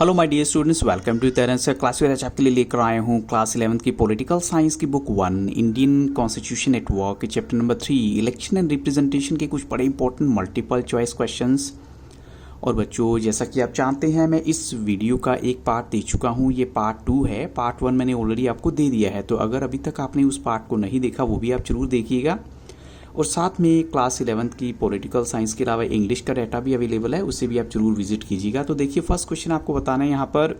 Hello my dear students, welcome to तरह class में आज आपके लिए लेकर आया हूँ क्लास 11 की पॉलिटिकल साइंस की book 1 Indian constitution at work chapter number 3 election and representation के कुछ बड़े इंपॉर्टेंट मल्टीपल चॉइस क्वेश्चंस। और बच्चों, जैसा कि आप जानते हैं, मैं इस वीडियो का एक पार्ट दे चुका हूँ। ये पार्ट 2 है। पार्ट 1 मैंने ऑलरेडी आपको दे दिया है, तो अगर अभी तक आपने उस पार्ट को नहीं देखा वो भी आप जरूर देखिएगा। और साथ में क्लास 11th की पॉलिटिकल साइंस के अलावा इंग्लिश का डाटा भी अवेलेबल है, उसे भी आप जरूर विजिट कीजिएगा। तो देखिए, फर्स्ट क्वेश्चन आपको बताना है यहाँ पर,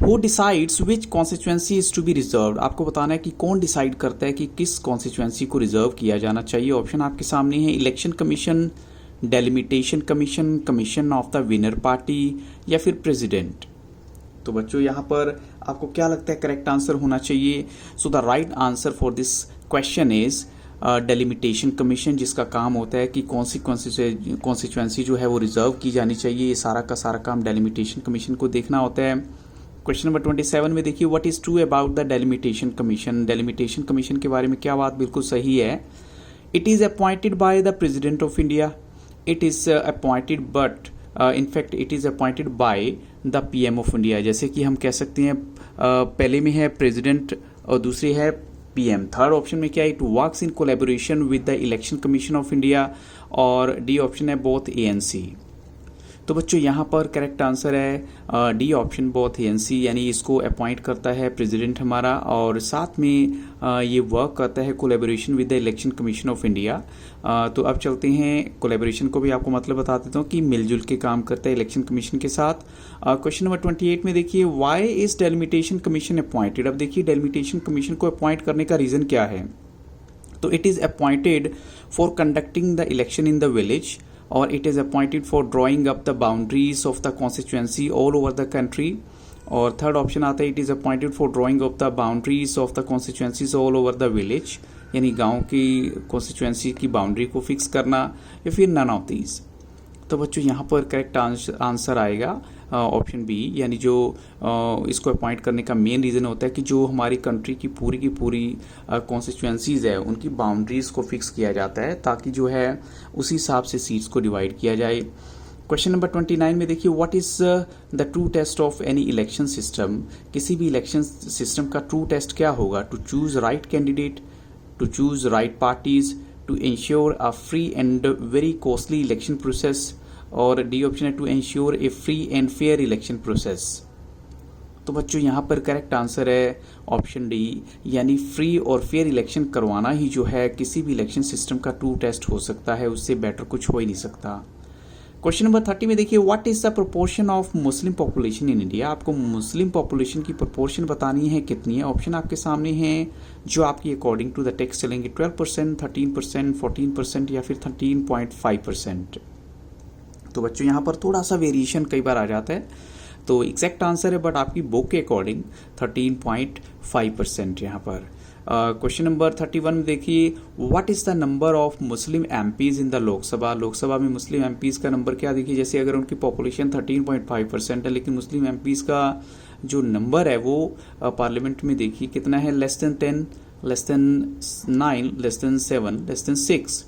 who decides which constituency is to be reserved. आपको बताना है कि कौन डिसाइड करता है कि किस कॉन्स्टिट्यूएंसी को रिजर्व किया जाना चाहिए। ऑप्शन आपके सामने है, election commission, delimitation commission, commission of the winner party या फिर प्रेसिडेंट। तो बच्चों, यहाँ पर आपको क्या लगता है करेक्ट आंसर होना चाहिए? So the right answer for this question is delimitation commission, जिसका काम होता है कि कौन सी कॉन्स्टिट्यूएंसी जो है वो रिजर्व की जानी चाहिए। ये सारा का सारा काम डेलिमिटेशन कमीशन को देखना होता है। क्वेश्चन नंबर 27 में देखिए, what is true about the delimitation commission. Delimitation commission के बारे में क्या बात बिल्कुल सही है? It is appointed by the president of India. It is appointed but in fact it is appointed by the PM of India. जैसे कि हम कह सकते हैं, पहले में है प्रेसिडेंट और दूसरी है पीएम। थर्ड ऑप्शन में क्या है, it works in collaboration with the election commission of India. और डी ऑप्शन है बोथ एएनसी। तो बच्चों, यहाँ पर करेक्ट आंसर है डी ऑप्शन बोथ एएनसी, यानी इसको अपॉइंट करता है प्रेसिडेंट हमारा, और साथ में ये वर्क करता है collaboration with the election commission of India. तो अब चलते हैं, कोलैबोरेशन को भी आपको मतलब बता देता हूँ कि मिलजुल के काम करता है इलेक्शन कमीशन के साथ। क्वेश्चन नंबर 28 में देखिए, why is delimitation commission appointed. अब देखिए, डेलिमिटेशन कमीशन को अपॉइंट करने का रीज़न क्या है? तो it is appointed for conducting the election in the village, और it is appointed for drawing up the boundaries of the constituency all over the country। और थर्ड ऑप्शन आता है, it is appointed for drawing up the boundaries of the constituencies all over the village, यानी गांव की constituency की boundary को fix करना, या फिर नन ऑफ दीज। तो बच्चों, यहाँ पर करेक्ट आंसर आएगा ऑप्शन बी, यानी जो इसको अपॉइंट करने का मेन रीज़न होता है कि जो हमारी कंट्री की पूरी कॉन्स्टिट्यूएंसीज है उनकी बाउंड्रीज को फिक्स किया जाता है, ताकि जो है उसी हिसाब से सीट्स को डिवाइड किया जाए। क्वेश्चन नंबर 29 में देखिए, what is the true test of any election system. किसी भी इलेक्शन सिस्टम का ट्रू टेस्ट क्या होगा? To choose right candidate, to choose right parties, to ensure a free and very costly election process, और D option है to ensure a free and fair election process. तो बच्चों, यहाँ पर correct answer है option D, यानी free और fair election करवाना ही जो है किसी भी इलेक्शन सिस्टम का ट्रू टेस्ट हो सकता है, उससे बेटर कुछ हो ही नहीं सकता। क्वेश्चन नंबर 30 में देखिए, what is the proportion of Muslim population in India. आपको मुस्लिम पॉपुलेशन की प्रोपोर्शन बतानी है कितनी है। ऑप्शन आपके सामने हैं, जो आपकी अकॉर्डिंग टू द टेक्स्ट चलेंगे, 12%, 13%, 14% या फिर 13.5%। तो बच्चों, यहाँ पर थोड़ा सा वेरिएशन कई बार आ जाता है, तो एग्जैक्ट आंसर है बट आपकी बुक के अकॉर्डिंग 13.5% यहाँ पर। क्वेश्चन नंबर 31 में देखिए, what is the number of Muslim MPs in the Lok Sabha. Lok Sabha में मुस्लिम एमपीज का नंबर क्या? देखिए, जैसे अगर उनकी पॉपुलेशन 13.5% है, लेकिन मुस्लिम एमपीज का जो नंबर है वो पार्लियामेंट में देखिए कितना है, less than 10, less than 9, less than 7, less than 6।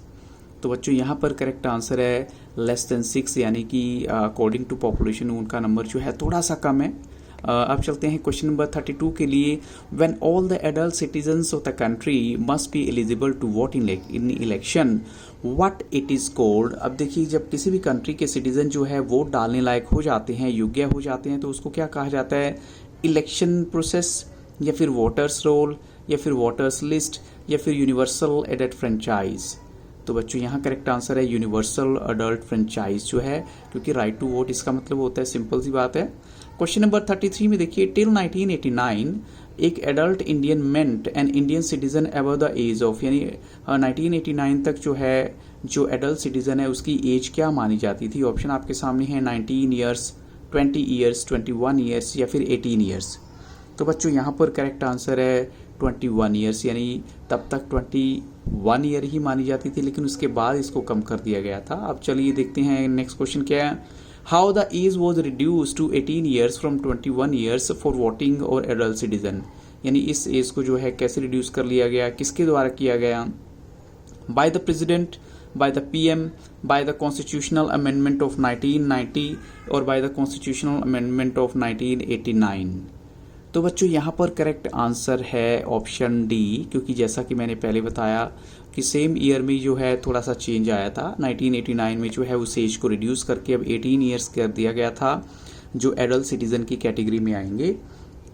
तो बच्चों, यहाँ पर करेक्ट आंसर है लेस देन 6, यानी कि अकॉर्डिंग टू पॉपुलेशन उनका नंबर जो है थोड़ा सा कम है। अब चलते हैं क्वेश्चन नंबर 32 के लिए, when all the adult citizens of the country must be eligible to vote in election, what it is called. अब देखिए, जब किसी भी कंट्री के सिटीजन जो है वोट डालने लायक हो जाते हैं, योग्य हो जाते हैं, तो उसको क्या कहा जाता है? इलेक्शन प्रोसेस, या फिर वोटर्स रोल, या फिर वोटर्स लिस्ट, या फिर यूनिवर्सल एडल्ट फ्रेंचाइज। तो बच्चों, यहाँ करेक्ट आंसर है यूनिवर्सल अडल्ट फ्रेंचाइज जो है, क्योंकि राइट टू वोट इसका मतलब होता है, सिंपल सी बात है। क्वेश्चन नंबर 33 में देखिए, टिल 1989 एक adult Indian meant an Indian citizen above the age of, यानी 1989 तक जो है जो एडल्ट सिटीजन है उसकी एज क्या मानी जाती थी। ऑप्शन आपके सामने है 19 ईयर्स, 20 ईयर्स, 21 ईयर्स या फिर 18 ईयर्स। तो बच्चों, यहाँ पर करेक्ट आंसर है 21 ईयर्स, यानी तब तक 21 ईयर ही मानी जाती थी, लेकिन उसके बाद इसको कम कर दिया गया था। अब चलिए देखते हैं नेक्स्ट क्वेश्चन क्या है। How the age was reduce to 18 years from 21 years for voting और एडल्ट सिटीजन, यानी इस एज को जो है कैसे रिड्यूस कर लिया गया, किसके द्वारा किया गया? Bye the president, by the PM, by the constitutional amendment of 1990 और by the constitutional amendment of 1989। तो बच्चों यहाँ पर करेक्ट आंसर है ऑप्शन डी, क्योंकि जैसा कि मैंने पहले बताया कि सेम ईयर में जो है थोड़ा सा चेंज आया था। 1989 में जो है उस एज को रिड्यूस करके अब 18 ईयर्स कर दिया गया था, जो एडल्ट सिटीजन की कैटेगरी में आएंगे।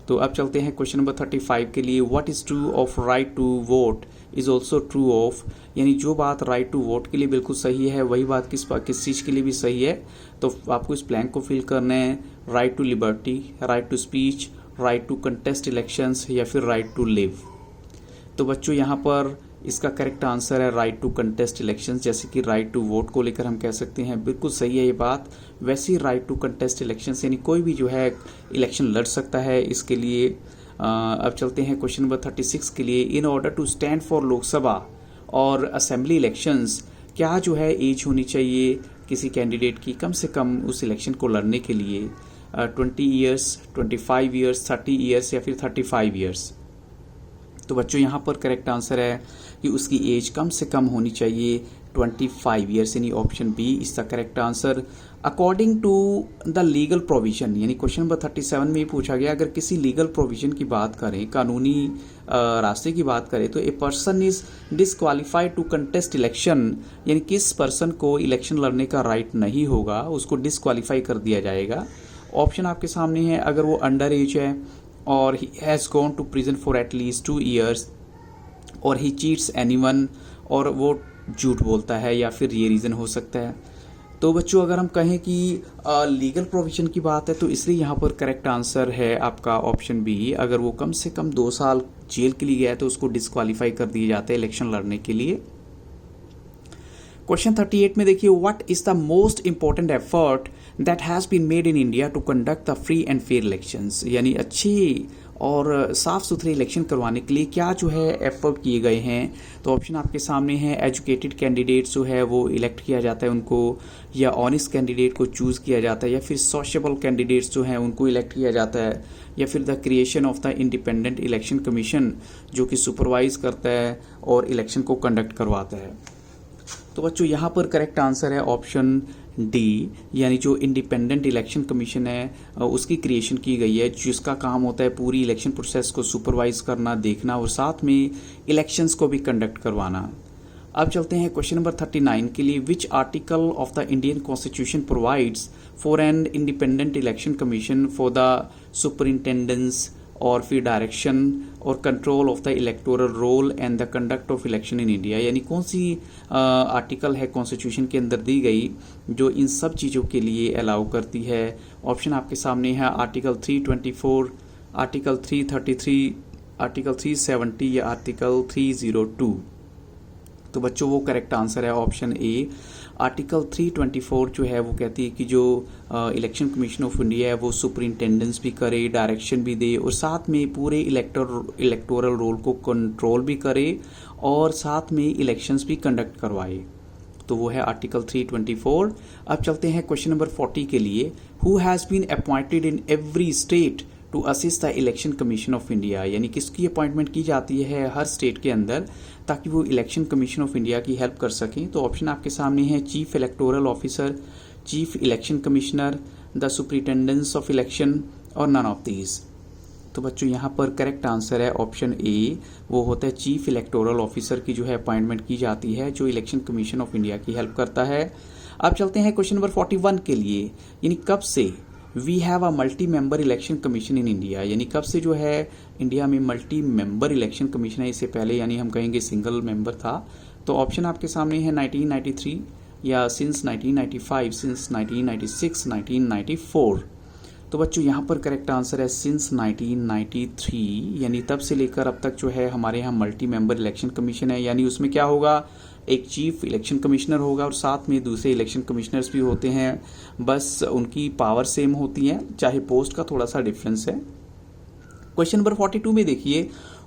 तो अब चलते हैं क्वेश्चन नंबर 35 के लिए। What is true of right to vote is also true of, यानी जो बात राइट टू वोट के लिए बिल्कुल सही है वही बात किस चीज़ के लिए भी सही है। तो आपको इस ब्लैंक को फिल करना है। Right to liberty, right to speech, right to contest elections या फिर राइट टू लिव। तो बच्चों यहाँ पर इसका करेक्ट आंसर है राइट टू कंटेस्ट इलेक्शंस। जैसे कि राइट टू वोट को लेकर हम कह सकते हैं बिल्कुल सही है ये बात, वैसे ही राइट टू कंटेस्ट इलेक्शंस यानी कोई भी जो है इलेक्शन लड़ सकता है इसके लिए। अब चलते हैं क्वेश्चन नंबर 36 के लिए। In order to stand for Lok Sabha और असेंबली इलेक्शंस क्या जो है एज होनी चाहिए किसी कैंडिडेट की कम से कम उस इलेक्शन को लड़ने के लिए? 20 ईयर्स, 25 ईयर्स, 30 ईयर्स या फिर 35 ईयर्स। तो बच्चों यहाँ पर करेक्ट आंसर है कि उसकी एज कम से कम होनी चाहिए 25 ईयर्स, यानी ऑप्शन बी इसका correct answer. According to the legal provision, यानी क्वेश्चन नंबर 37 में पूछा गया अगर किसी लीगल प्रोविजन की बात करें, कानूनी रास्ते की बात करें, तो a person is disqualified to contest election, यानी किस पर्सन को इलेक्शन लड़ने का राइट नहीं होगा उसको डिसक्वालीफाई कर दिया जाएगा। ऑप्शन आपके सामने है। अगर वो अंडर एज है और he has gone to prison for at least 2 years और he cheats anyone, और वो झूठ बोलता है, या फिर ये रीज़न हो सकता है। तो बच्चों अगर हम कहें कि लीगल प्रोविजन की बात है तो इसलिए यहाँ पर करेक्ट आंसर है आपका ऑप्शन बी। अगर वो कम से कम 2 साल जेल के लिए गया है तो उसको डिस्क्वालीफाई कर दिए जाते हैं इलेक्शन लड़ने के लिए। क्वेश्चन 38 में देखिए, what is the most important effort that has been made in India to conduct the free and fair elections, यानी अच्छी और साफ सुथरे इलेक्शन करवाने के लिए क्या जो है एफर्ट किए गए हैं। तो ऑप्शन आपके सामने है। एजुकेटेड कैंडिडेट्स जो है वो इलेक्ट किया जाता है उनको, या ऑनेस्ट कैंडिडेट को चूज़ किया जाता है, या फिर सोशेबल कैंडिडेट्स जो हैं उनको इलेक्ट किया जाता है, या फिर the creation of the independent Election commission जो कि सुपरवाइज करता है और इलेक्शन को कंडक्ट करवाता है। तो बच्चों यहाँ पर करेक्ट आंसर है ऑप्शन डी, यानी जो इंडिपेंडेंट इलेक्शन कमीशन है उसकी क्रिएशन की गई है, जिसका काम होता है पूरी इलेक्शन प्रोसेस को सुपरवाइज करना, देखना और साथ में इलेक्शंस को भी कंडक्ट करवाना। अब चलते हैं क्वेश्चन नंबर 39 के लिए। Which article of the Indian Constitution provides for an independent Election Commission for the superintendence और फिर डायरेक्शन और control of the electoral roll and the conduct of election in India, यानी कौन सी आर्टिकल है constitution के अंदर दी गई जो इन सब चीज़ों के लिए अलाउ करती है। ऑप्शन आपके सामने है। आर्टिकल 324, आर्टिकल 333, आर्टिकल 370 या आर्टिकल 302। तो बच्चों वो करेक्ट आंसर है ऑप्शन ए। आर्टिकल 324 जो है वो कहती है कि जो इलेक्शन कमीशन ऑफ इंडिया है वो सुपरिंटेंडेंस भी करे, डायरेक्शन भी दे और साथ में पूरे इलेक्टोरल रोल को कंट्रोल भी करे और साथ में इलेक्शंस भी कंडक्ट करवाए। तो वो है आर्टिकल 324। अब चलते हैं क्वेश्चन नंबर 40 के लिए। Who has been appointed in every state to assist the election commission of India, यानी किसकी अपॉइंटमेंट की जाती है हर स्टेट के अंदर ताकि वो इलेक्शन कमीशन ऑफ इंडिया की हेल्प कर सकें। तो ऑप्शन आपके सामने है। Chief electoral officer, chief election commissioner, the superintendence of election और नन ऑफ दीज। तो बच्चों यहाँ पर करेक्ट आंसर है ऑप्शन ए, वो होता है चीफ इलेक्टोरल ऑफिसर की जो है अपॉइंटमेंट की जाती है जो इलेक्शन कमीशन ऑफ इंडिया की हेल्प करता है। अब चलते हैं क्वेश्चन नंबर 41 के लिए, यानी कब से we have a multi member election commission in India, यानी कब से जो है इंडिया में मल्टी मेंबर इलेक्शन कमीशन है। इससे पहले यानी हम कहेंगे सिंगल मेंबर था। तो ऑप्शन आपके सामने है 1993 या सिंस 1995, सिंस 1996, 1994। तो बच्चों यहाँ पर करेक्ट आंसर है सिंस 1993, यानी तब से लेकर अब तक जो है हमारे यहाँ मल्टी मेंबर इलेक्शन कमीशन है। यानी उसमें क्या होगा, एक चीफ इलेक्शन कमिश्नर होगा और साथ में दूसरे इलेक्शन कमिश्नर्स भी होते हैं, बस उनकी पावर सेम होती है, चाहे पोस्ट का थोड़ा सा डिफरेंस है। क्वेश्चन नंबर 42 में देखिए,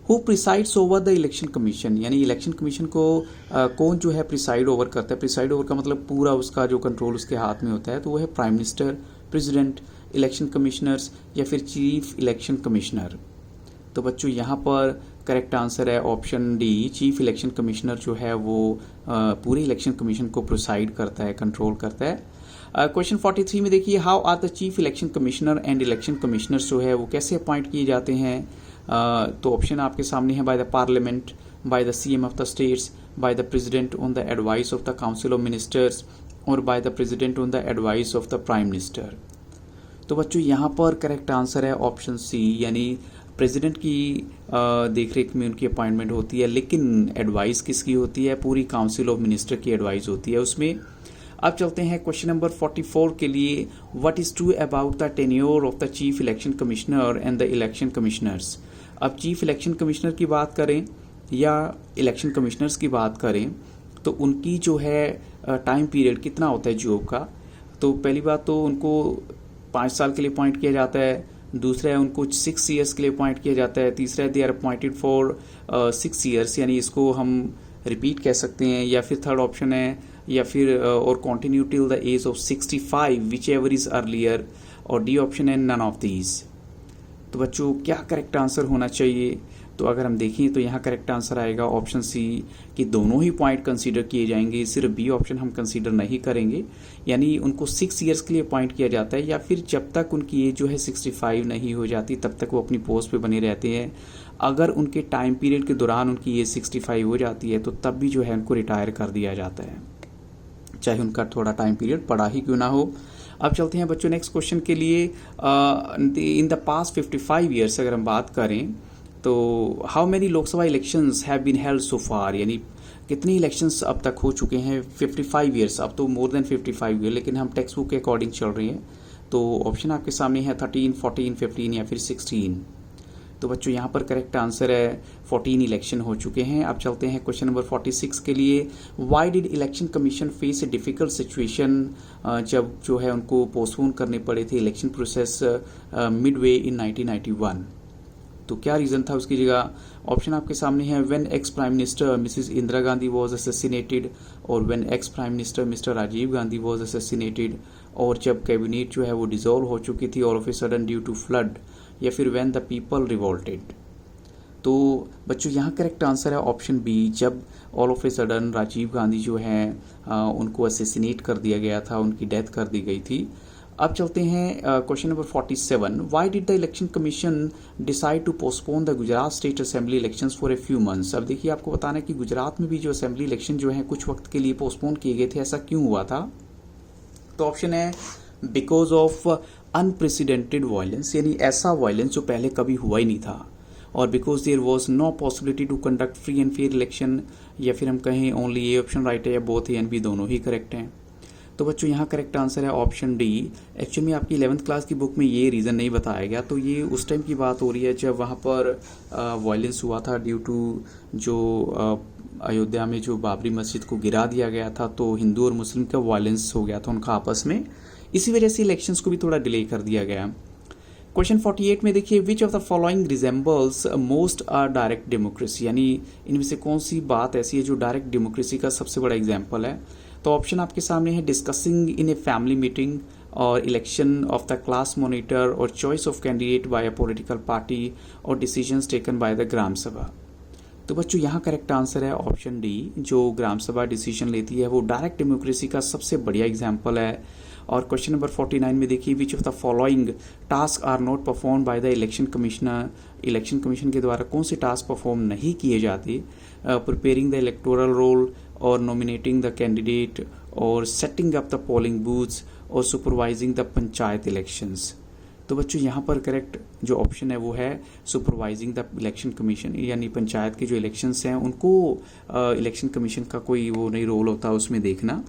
who presides over the election commission, यानी इलेक्शन कमीशन को कौन जो है प्रिसाइड ओवर करता है। प्रिसाइड ओवर का मतलब पूरा उसका जो कंट्रोल उसके हाथ में होता है। तो वो है prime minister, president, election commissioners या फिर चीफ इलेक्शन कमिश्नर। तो बच्चों यहाँ पर करेक्ट आंसर है option D, chief election commissioner जो है वो पूरे इलेक्शन कमीशन को प्रोसाइड करता है, कंट्रोल करता है। क्वेश्चन 43 में देखिए, how are the chief election commissioner and election commissioners जो है वो कैसे अपॉइंट किए जाते हैं। तो ऑप्शन आपके सामने है, by the Parliament, by the CM of the states, by the President on the advice of the Council of Ministers और by the President on the advice of the Prime Minister. तो बच्चों यहाँ पर correct answer है option C, यानी President की देखरेख में उनकी अपॉइंटमेंट होती है, लेकिन एडवाइस किसकी होती है, पूरी काउंसिल ऑफ मिनिस्टर की एडवाइस होती है उसमें। अब चलते हैं क्वेश्चन नंबर 44 के लिए, what is true about the tenure of the chief election commissioner and the election commissioners. अब चीफ इलेक्शन कमिश्नर की बात करें या इलेक्शन कमिश्नर्स की बात करें तो उनकी जो है टाइम पीरियड कितना होता है जॉब का। तो पहली बात तो उनको 5 साल के लिए अपॉइंट किया जाता है, दूसरा है उनको 6 ईयर्स के लिए अपॉइंट किया जाता है, तीसरा है they are appointed for 6 years, यानी इसको हम रिपीट कह सकते हैं, या फिर थर्ड ऑप्शन है या फिर और continue till the age of 65 whichever is earlier, और डी ऑप्शन है नन ऑफ दीज। तो बच्चों क्या करेक्ट आंसर होना चाहिए, तो अगर हम देखें तो यहाँ करेक्ट आंसर आएगा ऑप्शन सी कि दोनों ही पॉइंट कंसीडर किए जाएंगे, सिर्फ बी ऑप्शन हम कंसीडर नहीं करेंगे, यानी उनको 6 ईयर्स के लिए अपॉइंट किया जाता है या फिर जब तक उनकी एज जो है 65 नहीं हो जाती तब तक वो अपनी पोस्ट पे बने रहते हैं। अगर उनके टाइम पीरियड के दौरान उनकी एज 65 हो जाती है तो तब भी जो है उनको रिटायर कर दिया जाता है, चाहे उनका थोड़ा टाइम पीरियड पड़ा ही क्यों ना हो। अब चलते हैं बच्चों नेक्स्ट क्वेश्चन के लिए। इन द पास्ट 55 ईयर्स अगर हम बात करें तो how many Lok Sabha elections have been held so far, यानी कितने इलेक्शंस अब तक हो चुके हैं 55 ईयर्स, अब तो मोर देन 55 ईयर, लेकिन हम टेक्स्ट बुक के अकॉर्डिंग चल रहे हैं। तो ऑप्शन आपके सामने है 13, 14, 15 या फिर 16। तो बच्चों यहाँ पर करेक्ट आंसर है 14 इलेक्शन हो चुके हैं। अब चलते हैं क्वेश्चन नंबर 46 के लिए, why did election commission face a difficult situation, जब जो है उनको पोस्टपोन करने पड़े थे इलेक्शन प्रोसेस मिडवे इन 1991। तो क्या रीजन था उसकी जगह। ऑप्शन आपके सामने है, when ex prime minister Mrs Indira Gandhi was assassinated, और when ex prime minister Mr Rajiv Gandhi was assassinated, और जब कैबिनेट जो है वो डिसॉल्व हो चुकी थी all of a sudden due to flood, या फिर व्हेन द पीपल रिवोल्टेड। तो बच्चों यहाँ करेक्ट आंसर है ऑप्शन बी, जब all of a sudden Rajiv Gandhi जो है उनको असैसिनेट कर दिया गया था, उनकी डेथ कर दी गई थी। अब चलते हैं question number 47, why did the election commission decide to postpone the Gujarat state assembly elections for a few months. अब देखिए आपको बताना है कि गुजरात में भी जो असेंबली इलेक्शन जो है कुछ वक्त के लिए पोस्टपोन किए गए थे, ऐसा क्यों हुआ था। तो ऑप्शन है बिकॉज ऑफ अनप्रेसिडेंटेड वायलेंस, यानी ऐसा वायलेंस जो पहले कभी हुआ ही नहीं था, और because there was no possibility to conduct free and fair election, या फिर हम कहें ओनली ए ऑप्शन राइट है, या बोथ ए एंड बी दोनों ही करेक्ट हैं। तो बच्चों यहाँ करेक्ट आंसर है ऑप्शन डी। एक्चुअली आपकी 11th क्लास की बुक में ये रीज़न नहीं बताया गया, तो ये उस टाइम की बात हो रही है जब वहाँ पर वायलेंस हुआ था ड्यू टू जो अयोध्या में जो बाबरी मस्जिद को गिरा दिया गया था, तो हिंदू और मुस्लिम का वायलेंस हो गया था उनका आपस में, इसी वजह से इलेक्शंस को भी थोड़ा डिले कर दिया गया। क्वेश्चन 48 में देखिए, which of the following resembles most a direct democracy, यानी इनमें से कौन सी बात ऐसी है जो डायरेक्ट डेमोक्रेसी का सबसे बड़ा एग्जाम्पल है। तो ऑप्शन आपके सामने है, discussing in a family meeting, और election of the class monitor, और choice of candidate by a political party, और decisions taken by the gram sabha. तो बच्चों यहाँ करेक्ट आंसर है ऑप्शन डी, जो ग्राम सभा डिसीजन लेती है वो डायरेक्ट डेमोक्रेसी का सबसे बढ़िया एग्जाम्पल है। और क्वेश्चन नंबर 49 में देखिए, which of the following task are not perform by the election commissioner, election commission के द्वारा कौन से टास्क परफॉर्म नहीं किए जाते। प्रिपेयरिंग द इलेक्टोरल रोल, और नॉमिनेटिंग द कैंडिडेट, और setting up the polling booths, और सुपरवाइजिंग द पंचायत इलेक्शंस। तो बच्चों यहाँ पर करेक्ट जो ऑप्शन है वो है सुपरवाइजिंग द इलेक्शन कमीशन, यानी पंचायत के जो इलेक्शंस हैं उनको इलेक्शन कमीशन का कोई वो नहीं रोल होता उसमें देखना।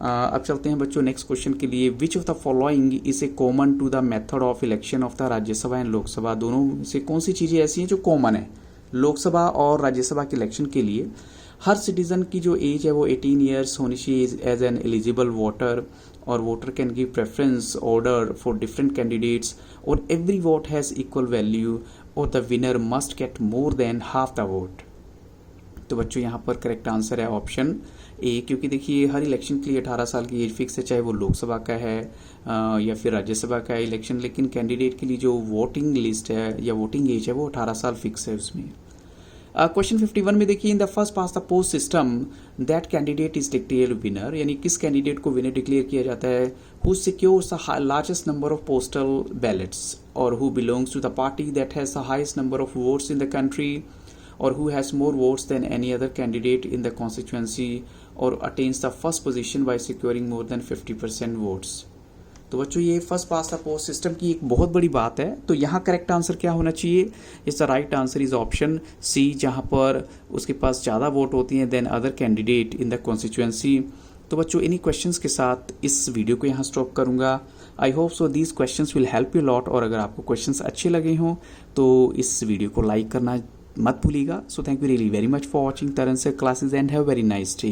अब चलते हैं बच्चों नेक्स्ट क्वेश्चन के लिए, विच of the following is a common to the method of election of the Rajya Sabha and Lok Sabha. दोनों में से कौन सी चीज़ें ऐसी हैं जो कॉमन है लोकसभा और राज्यसभा के इलेक्शन के लिए। हर सिटीजन की जो एज है वो 18 ईयर्स होनी चाहिए एज एन एलिजिबल वोटर, और voter can give preference order for different candidates, और every vote has equal value, और the winner must get more than half the vote. तो बच्चों यहाँ पर करेक्ट आंसर है ऑप्शन ए, क्योंकि देखिए हर इलेक्शन के लिए 18 साल की एज फिक्स है, चाहे वो लोकसभा का है या फिर राज्यसभा का है इलेक्शन, लेकिन कैंडिडेट के लिए जो वोटिंग लिस्ट है या वोटिंग एज है वो 18 साल फिक्स है उसमें। क्वेश्चन 51 में देखिए, in the first past the post system that candidate is declared winner, यानी किस कैंडिडेट को विनर डिक्लेयर किया जाता है, who secures the largest number of postal ballots और who belongs to the party that has the highest number of votes in the country और who has more votes than any other candidate in the constituency और attains the first position by securing more than 50% votes। तो बच्चों ये first past the post system की एक बहुत बड़ी बात है। तो यहाँ करेक्ट आंसर क्या होना चाहिए? इस the right answer is option C, जहाँ पर उसके पास ज़्यादा वोट होती हैं then other candidate in the constituency. तो बच्चों इन्हीं क्वेश्चंस के साथ इस वीडियो को यहाँ स्टॉप करूँगा। I hope so these questions will help you lot, और अगर आपको क्वेश्चंस अच्छे लगे हों तो इस वीडियो को लाइक करना मत भूलिएगा। So thank you really very much for watching Taran sir classes and have very nice day.